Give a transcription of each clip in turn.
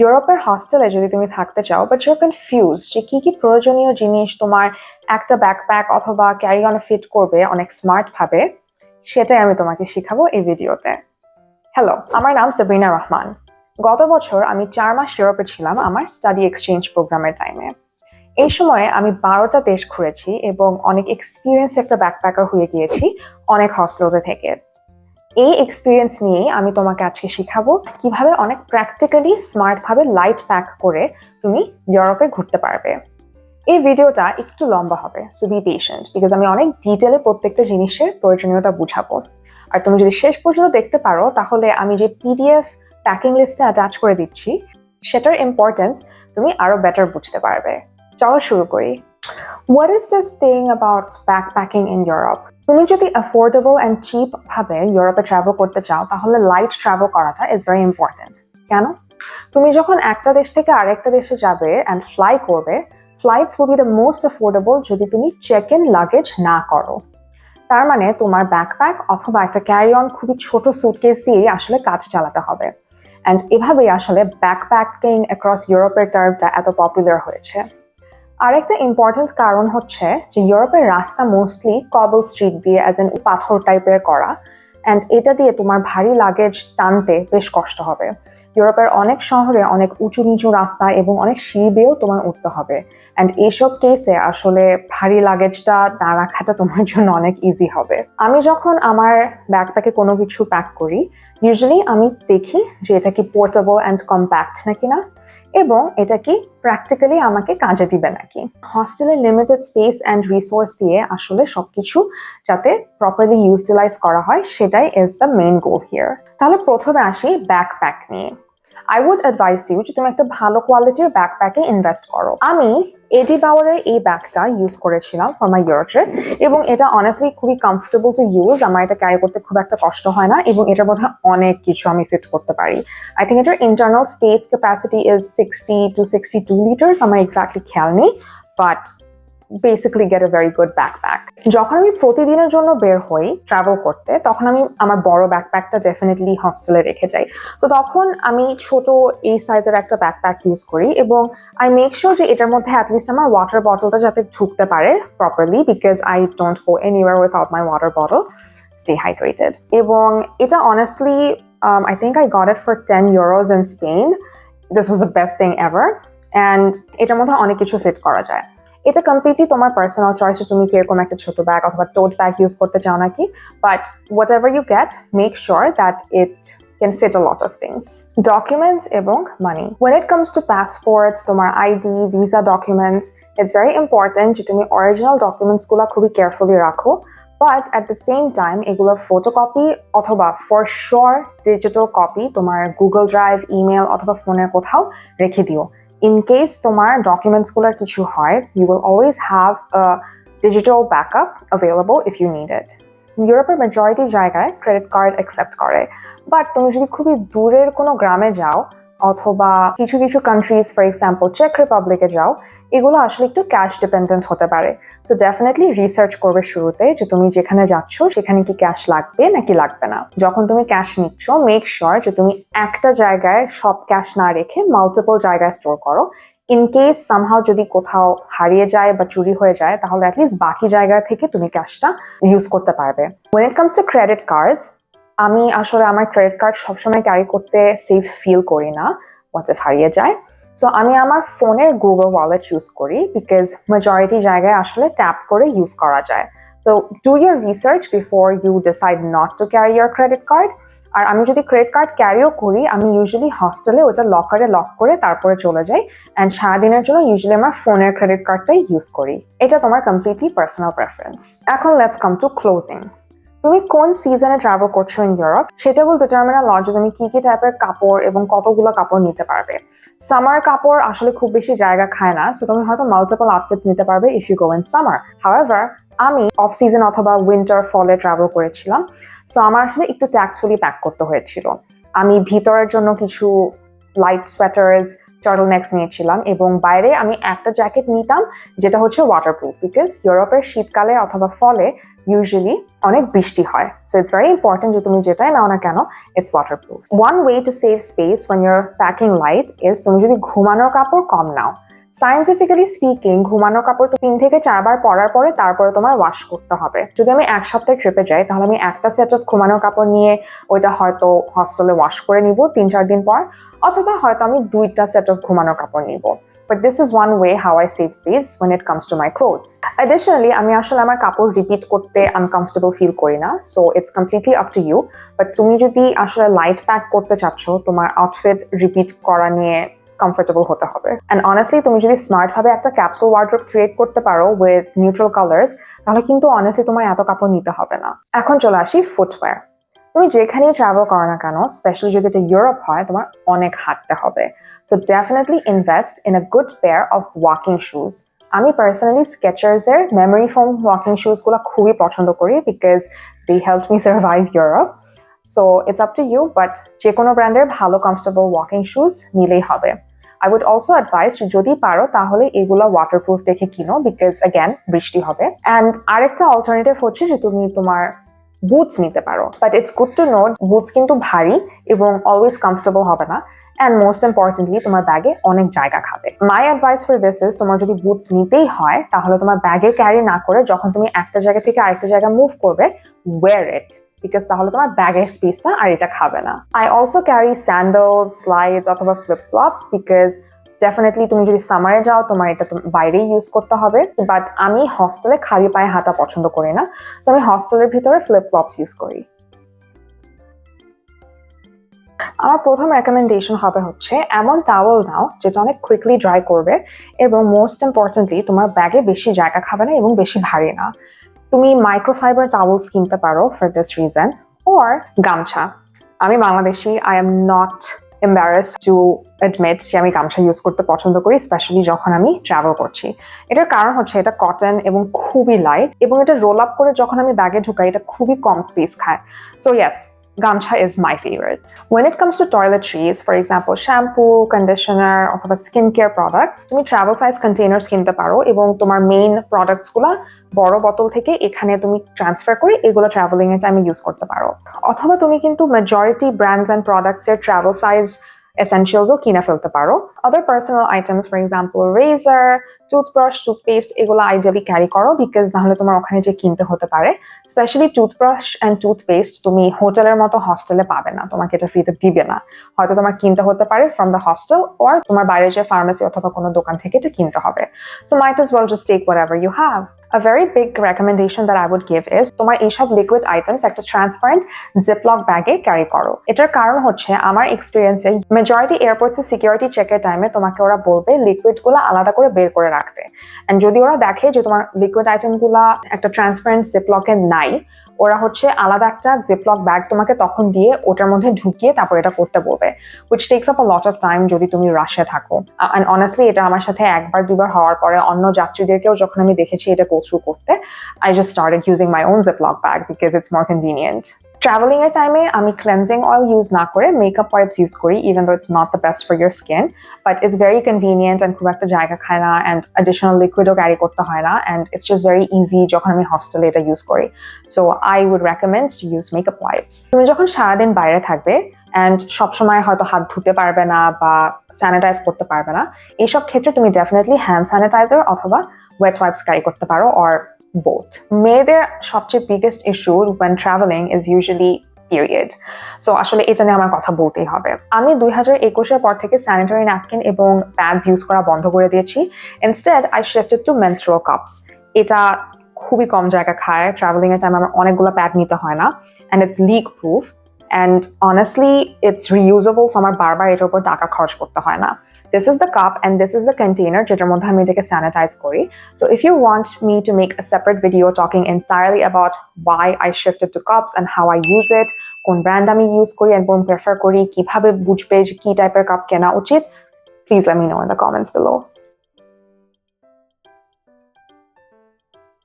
ইউরোপের হস্টেলে যদি তুমি থাকতে চাও বাট ইউর কনফিউজ যে কি কি প্রয়োজনীয় জিনিস তোমার একটা ব্যাকপ্যাক অথবা ক্যারি অনে ফিট করবে অনেক স্মার্ট ভাবে, সেটাই আমি তোমাকে শিখাবো এই ভিডিওতে। হ্যালো, আমার নাম সাবরিনা রহমান। গত বছর আমি 4 মাস ইউরোপে ছিলাম আমার স্টাডি এক্সচেঞ্জ প্রোগ্রামের টাইমে। এই সময়ে আমি 12টা দেশ ঘুরেছি এবং অনেক এক্সপিরিয়েন্স একটা ব্যাকপ্যাকার হয়ে গিয়েছি অনেক হস্টেলসে থেকে। এই এক্সপিরিয়েন্স নিয়েই আমি তোমাকে আজকে শিখাবো কিভাবে অনেক প্র্যাকটিক্যালি স্মার্ট ভাবে লাইট প্যাক করে তুমি ইউরোপে ঘুরতে পারবে। এই ভিডিওটা একটু লম্বা হবে, সো বি পেশেন্ট, বিকজ আমি অনেক ডিটেলে প্রত্যেকটা জিনিসের প্রয়োজনীয়তা বুঝাবো। আর তুমি যদি শেষ পর্যন্ত দেখতে পারো তাহলে আমি যে পিডিএফ প্যাকিং লিস্টটা অ্যাটাচ করে দিচ্ছি সেটার ইম্পর্টেন্স তুমি আরো বেটার বুঝতে পারবে। চলো শুরু করি। What is this thing about backpacking in Europe? তুমি যদি অ্যাফোর্ডেবল অ্যান্ড চিপ ভাবে ইউরোপে ট্রাভেল করতে চাও তাহলে লাইট ট্রাভেল করাটা ইজ ভেরি ইম্পর্টেন্ট। কেন? তুমি যখন একটা দেশ থেকে আরেকটা দেশে যাবে অ্যান্ড ফ্লাই করবে, flights will be the most affordable যদি তুমি চেক ইন লাগেজ না করো। তার মানে তোমার ব্যাকপ্যাক অথবা একটা ক্যারি অন খুবই ছোট সুটকেস দিয়েই আসলে কাজ চালাতে হবে। অ্যান্ড এভাবেই আসলে ব্যাকপ্যাকিং অ্যাক্রস ইউরোপের টার্মটা এত পপুলার হয়েছে। আরেকটা ইম্পর্টেন্ট কারণ হচ্ছে যে ইউরোপের রাস্তা মোস্টলি কবল স্ট্রিট দিয়ে অ্যাজ এন পাথর টাইপের করা, অ্যান্ড এটা দিয়ে তোমার ভারী লাগেজ টানতে বেশ কষ্ট হবে। ইউরোপের অনেক শহরে অনেক উঁচু নিচু রাস্তা এবং অনেক সিঁড়ি বেয়েও তোমার উঠতে হবে, অ্যান্ড এইসব কেসে আসলে ভারী লাগেজটা না রাখাটা তোমার জন্য অনেক ইজি হবে। আমি যখন আমার ব্যাগপ্যাকে কোনো কিছু প্যাক করি ইউজুয়ালি আমি দেখি যে এটা কি পোর্টেবল অ্যান্ড কম্প্যাক্ট নাকি না, এবং এটা কি প্র্যাকটিক্যালি আমাকে কাজে দিবে নাকি। হস্টেলের লিমিটেড স্পেস অ্যান্ড রিসোর্স দিয়ে আসলে সবকিছু যাতে প্রপারলি ইউটিলাইজ করা হয় সেটাই is the main goal here. তাহলে প্রথমে আসি ব্যাকপ্যাক নিয়ে। আই উড অ্যাডভাইস ইউ যে তুমি একটা ভালো কোয়ালিটির ব্যাকপ্যাকে ইনভেস্ট করো। আমি এডি বাওয়ারের এই ব্যাগটা ইউজ করেছিলাম ফর মাই ইউরো ট্রিপ, এবং এটা অনেস্টলি খুবই কমফোর্টেবল টু ইউজ। আমার এটা ক্যারি করতে খুব একটা কষ্ট হয় না এবং এটার মধ্যে অনেক কিছু আমি ফিট করতে পারি। আই থিঙ্ক এটার internal space capacity is 60 to 62 litres, আমার এক্স্যাক্টলি খেয়াল নেই, but basically get a very good backpack. যখন আমি প্রতিদিনের জন্য বের হই ট্রাভেল করতে তখন আমি আমার বড় ব্যাকপ্যাকটা ডেফিনেটলি হস্টেলে রেখে যাই। তো তখন আমি ছোট এই সাইজের একটা ব্যাকপ্যাক ইউজ করি এবং আই মেক শিওর যে এটার মধ্যে অ্যাটলিস্ট আমার ওয়াটার বটলটা যাতে ঢুকতে পারে properly, because I don't go anywhere without my water bottle, stay hydrated. এবং এটা honestly I think I got it for 10 euros in Spain. This was the best thing ever. And এটার মধ্যে অনেক কিছু ফিট করা যায়। এটা কমপ্লিটলি তোমার পার্সোনাল চয়েস, তুমি কিরকম একটা ছোট ব্যাগ অথবা টোট ব্যাগ ইউজ করতে চাও নাকি, but whatever you get make sure that it can fit a lot of things. Documents এবং money. When it comes to passports, তোমার ID, visa documents, it's very important যে তুমি original documents গুলা খুবই carefully রাখো, but at the same time এগুলোর photocopy অথবা for sure digital copy তোমার গুগল ড্রাইভ, ইমেল অথবা ফোনের কোথাও রেখে দিও। In case তোমার documents গুলোর কিছু হয়, you will always have a digital backup available if you need it. ইউরোপের মেজরিটি জায়গায় ক্রেডিট কার্ড অ্যাকসেপ্ট করে, বাট তুমি যদি খুবই দূরের কোনো গ্রামে যাও অথবা কিছু কিছু কান্ট্রিজ ফর এক্সাম্পল চেক রিপাবলিকে যাও, এগুলো আসলে একটু ক্যাশ ডিপেন্ডেন্ট হতে পারে। সো ডেফিনেটলি রিসার্চ করবে শুরুতে যে তুমি যেখানে যাচ্ছ সেখানে কি ক্যাশ লাগবে নাকি লাগবে না। যখন তুমি ক্যাশ নিচ্ছ মেক শিওর যে তুমি একটা জায়গায় সব ক্যাশ না রেখে মাল্টিপল জায়গায় স্টোর করো। ইন কেস সামহাও যদি কোথাও হারিয়ে যায় বা চুরি হয়ে যায় তাহলে অ্যাটলিস্ট বাকি জায়গা থেকে তুমি ক্যাশটা ইউজ করতে পারবে। When it comes to credit cards, আমি আসলে আমার ক্রেডিট কার্ড সবসময় ক্যারি করতে সেফ ফিল করি না হোয়াট ইফ হারিয়ে যায়। সো আমি আমার ফোনের গুগল ওয়ালেট ইউজ করি বিকজ মেজরিটি জায়গায় আসলে ট্যাপ করে ইউজ করা যায়। So do your research before you decide not to carry your credit card. আর আমি যদি ক্রেডিট কার্ড ক্যারিও করি আমি ইউজুয়ালি হস্টেলে ওটা লকারে লক করে তারপরে চলে যাই, অ্যান্ড সারাদিনের জন্য ইউজুয়ালি আমার ফোনের ক্রেডিট কার্ডটাই ইউজ করি। এটা তোমার কমপ্লিটলি পার্সোনাল প্রেফারেন্স। এখন লেটস কাম টু ক্লোজিং। তুমি কোন সিজনে ট্রাভেল করছো ইন ইউরোপ সেটা বল ডিটারমিন আ লট যে তুমি কি কি টাইপের কাপড় এবং কতগুলো কাপড় নিতে পারবে। সামার কাপড় আসলে খুব বেশি জায়গা খায় না, সো তুমি হয়তো মাল্টিপল আউটফিটস নিতে পারবে if you go in summer. However আমি অফ সিজন অথবা উইন্টার ফলে ট্রাভেল করেছিলাম, সো আমার আসলে একটু ট্যাক্টফুলি প্যাক করতে হয়েছিল। আমি ভিতরের জন্য কিছু লাইট সোয়েটার্স, টার্টল নেক্স নিয়েছিলাম এবং বাইরে আমি একটা জ্যাকেট নিতাম যেটা হচ্ছে ওয়াটারপ্রুফ, বিকজ ইউরোপের শীতকালে অথবা ফলে ইউজুয়ালি অনেক বৃষ্টি হয়, সো ইটস ভেরি ইম্পর্টেন্ট যে তুমি যেটাই নাও না কেন it's waterproof. One way to save space when your packing light is তুমি যদি ঘুমানোর কাপড় কম নাও। সায়েন্টিফিক্যালি স্পিকিং ঘুমানোর কাপড় 3 থেকে 4 বার পরার পরে তারপরে তোমার ওয়াশ করতে হবে। যদি আমি 1 সপ্তাহ ট্রিপে যাই তাহলে আমি একটা সেট অফ ঘুমানোর কাপড় নিয়ে ওইটা হয়তো হস্টেলে ওয়াশ করে নিব 3-4 দিন পর, অথবা হয়তো আমি 2টা সেট অফ ঘুমানোর কাপড় নিব। But this is one way how I save space when it comes to my clothes. Additionally, আমি আসলে আমার কাপড় রিপিট করতে uncomfortable ফিল করি না, so it's completely up to you. But তুমি যদি আসলে লাইট প্যাক করতে চাচ্ছ, তোমার আউটফিট রিপিট করা নিয়ে কমফোর্টেবল হতে হবে। অ্যান্ড অনেস্টলি তুমি যদি স্মার্ট ভাবে একটা ক্যাপসুল ওয়ার্ড্রোব ক্রিয়েট করতে পারো উইথ নিউট্রাল কালার্স, তাহলে কিন্তু অনেস্টলি তোমার এত কাপড় নিতে হবে না। এখন চলে আসি ফুটওয়্যার। তুমি যেখানেই ট্রাভেল করো না কেন, স্পেশালি যদি এটা ইউরোপ হয়, তোমার অনেক হাঁটতে হবে। So definitely invest in a good pair of walking shoes. আমি পার্সোনালি স্কেচার্সের মেমোরি ফোম ওয়াকিং শুজগুলো খুবই পছন্দ করি because they help me survive Europe. So it's up to you, but যে কোনো ব্র্যান্ডের ভালো কমফোর্টেবল ওয়াকিং শুজ নিলেই হবে। I would also advise যদি পারো তাহলে এগুলো ওয়াটারপ্রুফ দেখে কিনো বিকজ অ্যাগেন বৃষ্টি হবে। অ্যান্ড আরেকটা অল্টারনেটিভ হচ্ছে যে তুমি তোমার বুটস নিতে পারো, but it's good to know boots কিন্তু ভারী এবং অলওয়েজ কমফোর্টেবল হবে না। অ্যান্ড মোস্ট ইম্পর্টেন্টলি তোমার ব্যাগে অনেক জায়গা খাবে। My advice for this is তোমার যদি বুটস নিতেই হয় তাহলে তোমার ব্যাগে ক্যারি না করে যখন তুমি একটা জায়গা থেকে আরেকটা জায়গা মুভ করবে, ওয়্যার ইট, বিকজ তাহলে তোমার ব্যাগের স্পেসটা আর এটা খাবে না। I also carry sandals, slides অথবা ফ্লিপ ফ্লপস বিকজ ডেফিনেটলি তুমি যদি সামারে যাও তোমার এটা বাইরেই ইউজ করতে হবে। বাট আমি হস্টেলে খালি পায়ে হাঁটা পছন্দ করি না, তো আমি হস্টেলের ভিতরে ফ্লিপ ফ্লপস ইউজ করি। আমার প্রথম রেকমেন্ডেশন হবে হচ্ছে এমন টাওয়েল নাও যেটা অনেক কুইকলি ড্রাই করবে এবং মোস্ট ইম্পর্টেন্টলি তোমার ব্যাগে বেশি জায়গা খাবে না এবং বেশি ভারী না। তুমি মাইক্রোফাইবার টাওয়েলস কিনতে পারো ফর দিস রিজন, অর গামছা। আমি Bangladeshi, I am not embarrassed to admit যে আমি গামছা ইউজ করতে পছন্দ করি, স্পেশালি যখন আমি ট্রাভেল করছি। এটার কারণ হচ্ছে এটা কটন এবং খুবই লাইট, এবং এটা রোল আপ করে যখন আমি ব্যাগে ঢুকাই এটা খুবই কম স্পেস খায়। So yes, Gamcha is my favorite. When it comes to toiletries, for example, shampoo, conditioner, অথবা skincare products, তুমি travel size containers কিনতে পারো এবং তোমার মেইন প্রোডাক্টস গুলা বড় বোতল থেকে এখানে তুমি ট্রান্সফার করে এগুলো ট্রাভেলিং এর টাইমে ইউজ করতে পারো। অথবা তুমি কিন্তু মেজরিটি ব্র্যান্ডস এন্ড প্রোডাক্টস এর ট্রাভেল সাইজ এসেনশিয়ালসও কিনে ফেলতে পারো। Other personal items, for example razor, toothbrush, toothpaste, এগুলো আইডিয়ালি ক্যারি করো বিকজ নাহলে তোমার ওখানে যে কিনতে হতে পারে। স্পেশালি টুথব্রাশ অ্যান্ড টুথপেস্ট তুমি হোটেলের মতো হস্টেলে পাবে না, তোমাকে এটা ফ্রিতে দিবে না, হয়তো তোমার কিনতে হতে পারে ফ্রম দ্য হস্টেল, অর তোমার বাইরে যে ফার্মেসি অথবা কোনো দোকান থেকে এটা কিনতে হবে। So mite as well just take whatever you have. A very big recommendation that I would give is তোমার এইসব লিকুইড আইটেমস একটা ট্রান্সপারেন্ট জিপলক ব্যাগে ক্যারি করো। এটার কারণ হচ্ছে আমার এক্সপিরিয়েন্সে মেজরিটি এয়ারপোর্টসে সিকিউরিটি চেকের টাইমে তোমাকে ওরা বলবে লিকুইড গুলো আলাদা করে বের করে রাখতে, এন্ড যদি ওরা দেখে যে তোমার লিকুইড আইটেম গুলা একটা ট্রান্সপারেন্ট জিপলকে নাই, ওরা হচ্ছে আলাদা একটা জিপলক ব্যাগ তোমাকে তখন দিয়ে ওটার মধ্যে ঢুকিয়ে তারপর এটা করতে বলবে, which takes up a lot of time যদি তুমি রাশে থাকো। and honestly এটা আমার সাথে একবার দুবার হওয়ার পরে অন্য যাত্রীদেরকেও যখন আমি দেখেছি এটা go through করতে, I just started using my own ziploc bag because it's more convenient. Travelling এর টাইমে আমি ক্লেন্সিং অয়েল ইউজ না করে মেকআপ ওয়াইপস ইউজ করি, even though it's not the best for your skin, but it's very convenient and খুব একটা জায়গা খায় না, and additional liquidও ক্যারি করতে হয় না, and it's just very easy যখন আমি হস্টেলে এটা ইউজ করি। So I would recommend to use makeup wipes. তুমি যখন সারাদিন বাইরে থাকবে and সবসময় হয়তো হাত ধুতে পারবে না বা স্যানিটাইজ করতে পারবে না, এইসব ক্ষেত্রে তুমি ডেফিনেটলি হ্যান্ড স্যানিটাইজার অথবা ওয়েট ওয়াইপস ক্যারি করতে পারো, or both. মেয়েদের সবচেয়ে biggest issue when traveling is usually period. So আসলে এটা নিয়ে আমার কথা বলতেই হবে। আমি 2021-এর পর থেকে স্যানিটারি ন্যাপকিন এবং প্যাডস ইউজ করা বন্ধ করে দিয়েছি। Instead I shifted to menstrual cups. এটা খুবই কম জায়গা খায়, ট্রাভেলিং এর টাইম আমার অনেকগুলো প্যাড নিতে হয় না, and it's leak proof, and honestly it's reusable, so আমার বারবার এটার উপর টাকা খরচ করতে হয় না। This is the cup and this is the container যেটার মধ্যে আমি এটাকে স্যানিটাইজ করি। So if you want me to make a separate video talking entirely about why I shifted to cups and how I use it, কোন brand আমি use করি and কোন prefer করি, কিভাবে বুঝবে যে কি টাইপের কাপ কেনা উচিত, please let me know in the comments below.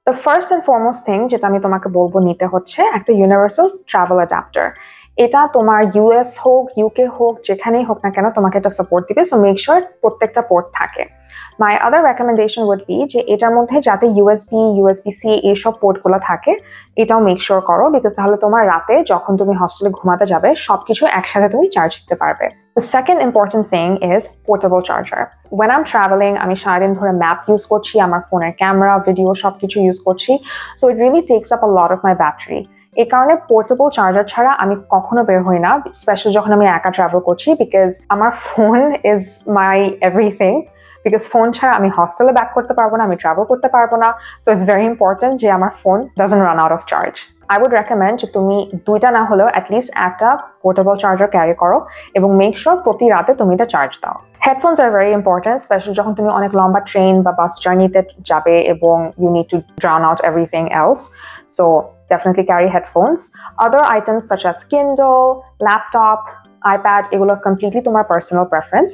The first and foremost thing যেটা আমি তোমাকে বলবো নিতে হচ্ছে একটা ইউনিভার্সাল ট্রাভেল অ্যাডাপ্টার। এটা তোমার ইউএস হোক, ইউকে হোক, যেখানেই হোক না কেন তোমাকে এটা সাপোর্ট দিবে। সো মেক শিওর প্রত্যেকটা পোর্ট থাকে। মাই আদার রেকমেন্ডেশন উড বি যে এটার মধ্যে যাতে ইউএসবি, ইউএসবি-সি এইসব পোর্টগুলো থাকে এটাও মেক শিওর করো, বিকজ তাহলে তোমার রাতে যখন তুমি হস্টেলে ঘুমাতে যাবে সবকিছু একসাথে তুমি চার্জ দিতে পারবে। The second important thing is portable charger. When I'm traveling, আমি সারাদিন ধরে ম্যাপ ইউজ করছি, আমার ফোনের ক্যামেরা, ভিডিও সবকিছু ইউজ করছি, so it really takes up a lot of my battery. এই কারণে পোর্টেবল চার্জার ছাড়া আমি কখনো বের হই না, স্পেশালি যখন আমি একা ট্রাভেল করছি, বিকজ আমার phone is my everything. Because phone ছাড়া আমি হস্টেলে ব্যাক করতে পারবো না, আমি ট্রাভেল করতে পারবো না। সো ইটস ভেরি ইম্পর্টেন্ট যে আমার phone doesn't run out of charge. I would recommend যে তুমি দুইটা না হলেও অ্যাটলিস্ট একটা পোর্টেবল চার্জার ক্যারি করো এবং মেক শিওর প্রতি রাতে তুমি এটা চার্জ দাও। Headphones are very important, specially যখন তুমি অনেক লম্বা ট্রেন বা বাস জার্নিতে যাবে এবং you need to drown out everything else. So definitely carry headphones. Other items such as Kindle, laptop, iPad, এগুলো completely তোমার personal preference.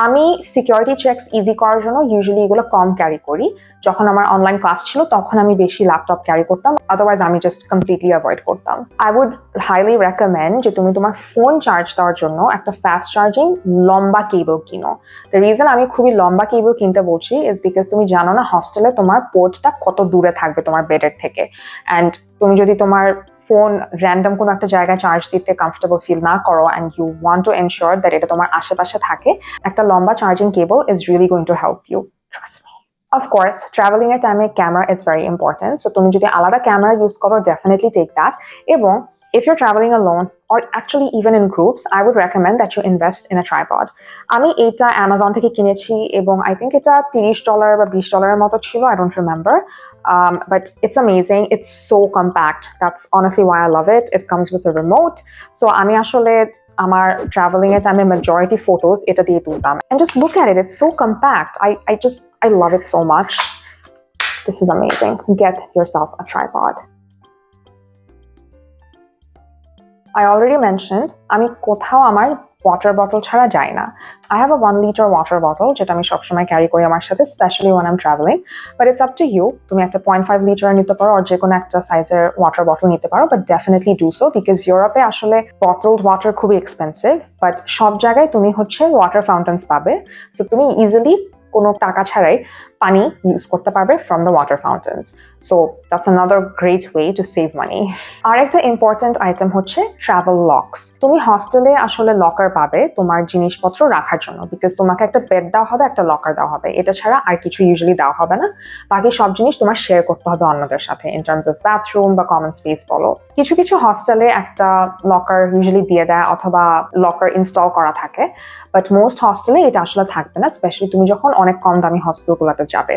আমি সিকিউরিটি চেকস ইজি করার জন্য ইউজুয়ালি এগুলো কম ক্যারি করি। যখন আমার অনলাইন ক্লাস ছিল তখন আমি বেশি ল্যাপটপ ক্যারি করতাম, আদারওয়াইজ আমি জাস্ট কমপ্লিটলি অ্যাভয়েড করতাম। আই উড হাইলি রেকমেন্ড যে তুমি তোমার ফোন চার্জ দেওয়ার জন্য একটা ফাস্ট চার্জিং লম্বা কেবল কিনো। দ্য রিজন আমি খুবই লম্বা কেবল কিনতে বলছি ইজ বিকজ তুমি জানো না হস্টেলে তোমার পোর্টটা কত দূরে থাকবে তোমার বেডের থেকে, অ্যান্ড তুমি যদি তোমার ফোন র্যান্ডম কোনো একটা জায়গায় চার্জ দিতে কমফর্টেবল ফিল না করো and you want to ensure that এটা তোমার আশেপাশে থাকে, একটা লম্বা charging cable is really going to help you, trust me. Of course, traveling এর টাইমে camera is very important. So তুমি যদি আলাদা ক্যামেরা ইউজ করো, definitely take that. এবং if you're traveling alone or actually even in groups, I would recommend that you invest in a tripod. আমি এটা Amazon থেকে কিনেছি এবং I think এটা $30 বা $20 মতো ছিল, I don't remember. But it's amazing. It's so compact. That's honestly why I love it. It comes with a remote. So আমি আসলে আমার ট্রাভেলিং এর টাইমে মেজরিটি ফটোজ এটা দিয়ে তুলতাম, and just look at it, it's so compact. I love it so much. This is amazing. Get yourself a tripod. I already mentioned আমি কোথাও আমার ওয়াটার বটল ছাড়া যাই না। I have a 1 liter water bottle যেটা আমি সবসময় carry করি আমার সাথে, specially when I'm traveling. But it's up to you. তুমি একটা 0.5 লিটার নিতে পারো আর যে কোনো একটা সাইজের ওয়াটার বটল নিতে পারো, but definitely do so because ইউরোপে আসলে bottled water খুবই এক্সপেন্সিভ, বাট সব জায়গায় তুমি হচ্ছে ওয়াটার ফাউন্টেন্স পাবে। সো তুমি ইজিলি কোনো টাকা ছাড়াই পানি ইউজ করতে পারবে from the water fountains. So that's another great way to save money. আর একটা ইম্পর্টেন্ট আইটেম হচ্ছে ট্রাভেল লক্স। তুমি হস্টেলে আসলে লকার পাবে তোমার জিনিসপত্র রাখার জন্য, বিকজ তোমাকে একটা বেড দেওয়া হবে, একটা লকার দেওয়া হবে, এটা ছাড়া আর কিছু ইউজুয়ালি দেওয়া হবে না। বাকি সব জিনিস তোমার শেয়ার করতে হবে অন্যদের সাথে ইন টার্মস অফ বাথরুম বা কমন স্পেস বলো। কিছু কিছু হস্টেলে একটা লকার ইউজুয়ালি দিয়ে দেয় অথবা লকার ইনস্টল করা থাকে, বাট মোস্ট হস্টেলে এটা আসলে থাকবে না, স্পেশালি তুমি যখন অনেক কম দামি হস্টেলগুলোতে যাবে।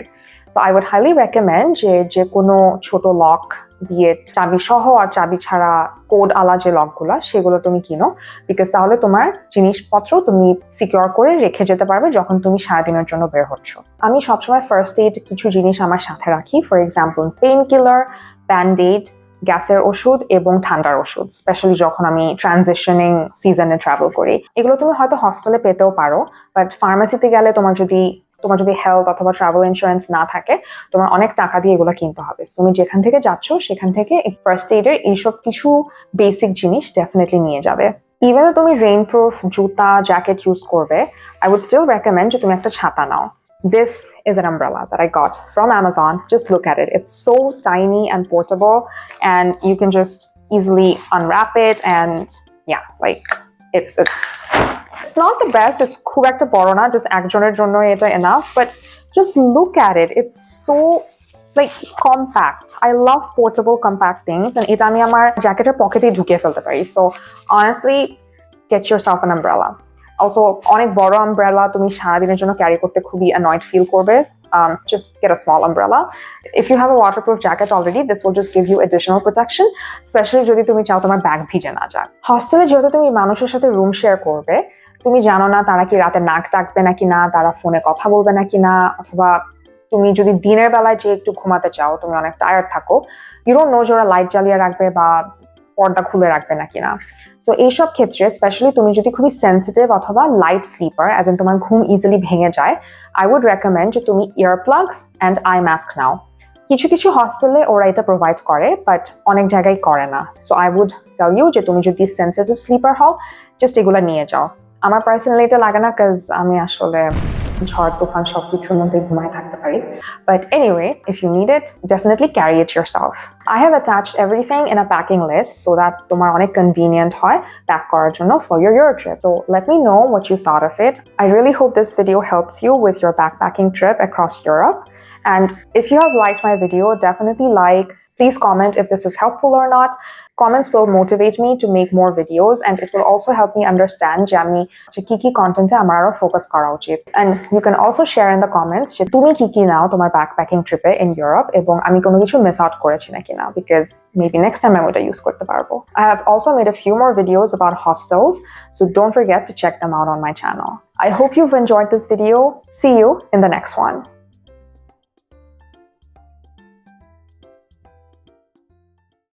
So I would highly recommend যে কোনো ছোট লক দিয়ে চাবি সহ আর চাবি ছাড়া কোড আলা যে লকগুলো সেগুলো তুমি কিনো, বিকজ তাহলে তোমার জিনিসপত্র তুমি সিকিউর করে রেখে যেতে পারবে যখন তুমি সারাদিনের জন্য বের হচ্ছ। আমি সবসময় ফার্স্ট এইড কিছু জিনিস আমার সাথে রাখি, for example pain killer, Band-Aid, গ্যাসের ওষুধ এবং ঠান্ডার ওষুধ, স্পেশালি যখন আমি ট্রানজিশনিং সিজনে ট্রাভেল করি। এগুলো তুমি হয়তো হস্টেলে পেতেও পারো, বাট ফার্মেসিতে গেলে তোমার যদি হেলথ অথবা ট্রাভেল ইন্স্যুরেন্স না থাকে তোমার অনেক টাকা দিয়ে এগুলো কিনতে হবে। তুমি যেখান থেকে যাচ্ছ সেখান থেকে ফার্স্ট এইডের এইসব কিছু বেসিক জিনিস ডেফিনেটলি নিয়ে যাবে। ইভেন তুমি রেইনপ্রুফ জুতা, জ্যাকেট ইউজ করবে, আই উড স্টিল রেকমেন্ড যে তুমি একটা ছাতা নাও। This is an umbrella that I got from Amazon. Just look at it. It's so tiny and portable, and you can just easily unwrap it, and yeah, like it's not the best. It's খুব একটা বড় না, just একজনের জন্য এটা enough, but just look at it. It's so like compact. I love portable compact things, and এটা আমি আমার জ্যাকেটের পকেটে ঢুকিয়ে ফেলতে পারি। So honestly, get yourself an umbrella. Also অনেক বড় umbrella তুমি সারাদিনের জন্য ক্যারি করতে খুবই annoyed feel করবে, just get a small umbrella. If you have a waterproof jacket already, this will just give you additional protection, especially যদি তুমি চাও তোমার ব্যাগ ভিজে না যায়। হস্টেলে যেহেতু তুমি মানুষের সাথে রুম শেয়ার করবে, তুমি জানো না তারা কি রাতে নাক ডাকবে নাকি না, তারা ফোনে কথা বলবে নাকি না, অথবা তুমি যদি দিনের বেলায় যে একটু ঘুমাতে চাও, তুমি অনেক টায়ার্ড থাকো, ইউ ডোন্ট নো যে ওরা লাইট জ্বালিয়ে রাখবে বা পর্দা খুলে রাখবে নাকি না। সো এইসব ক্ষেত্রে স্পেশালি তুমি যদি খুবই সেন্সিটিভ অথবা লাইট স্লিপার, অ্যাজ ইন তোমার ঘুম ইজিলি ভেঙে যায়, আই উড রেকমেন্ড যে তুমি ইয়ারপ্লাগস অ্যান্ড আই মাস্ক নাও। কিছু কিছু হস্টেলে ওরা এটা প্রোভাইড করে, বাট অনেক জায়গায় করে না। So I would tell you যে তুমি যদি সেন্সিটিভ স্লিপার হও, জাস্ট এগুলা নিয়ে যাও। আমার পার্সোনালি এটা লাগে না, কাজ আমি আসলে ঝড় তুফান সবকিছুর মধ্যে ঘুমায় থাকতে পারি। But anyway, if you need it, definitely carry it yourself. I have attached everything in a packing list so that তোমার অনেক convenient হয় pack করার জন্য for your Europe trip. So let me know what you thought of it. I really hope this video helps you with your backpacking trip across Europe. And if you have liked my video, definitely like. Please comment if this is helpful or not. Comments will motivate me to make more videos, and it will also help me understand যে আমি কি কি কন্টেন্টে আমার আরো focus করা উচিত। And you can also share in the comments যে তুমি কি কি নাও তোমার ব্যাকপ্যাকিং ট্রিপে in Europe এবং আমি কোনো কিছু মিস আউট করেছি নাকি না, because maybe next time আমি ওটা ইউজ করতে পারবো। I have also made a few more videos about hostels, so don't forget to check them out on my channel. I hope you've enjoyed this video. See you in the next one.